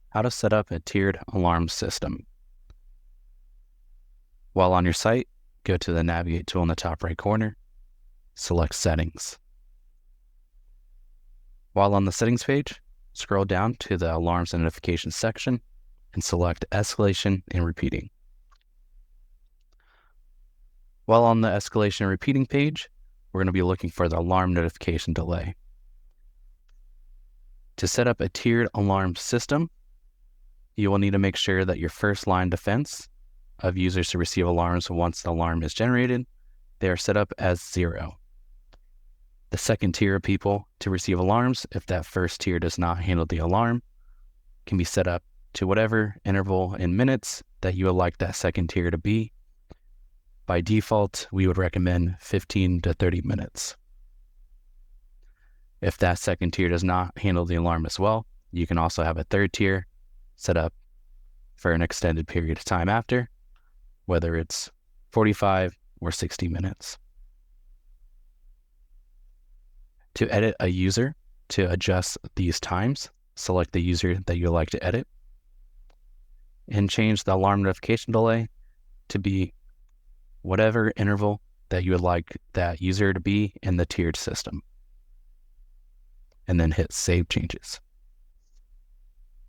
How to set up a tiered alarm system. While on your site, go to the Navigate tool in the top right corner, select Settings. While on the Settings page, scroll down to the Alarms and Notifications section and select Escalation and Repeating. While on the Escalation and Repeating page, we're going to be looking for the alarm notification delay. To set up a tiered alarm system, you will need to make sure that your first line defense of users to receive alarms once the alarm is generated, they are set up as 0. The second tier of people to receive alarms, if that first tier does not handle the alarm, can be set up to whatever interval in minutes that you would like that second tier to be. By default, we would recommend 15 to 30 minutes. If that second tier does not handle the alarm as well, you can also have a third tier set up for an extended period of time after, whether it's 45 or 60 minutes. To edit a user, to adjust these times, select the user that you'd like to edit and change the alarm notification delay to be whatever interval that you would like that user to be in the tiered system. And then hit Save Changes.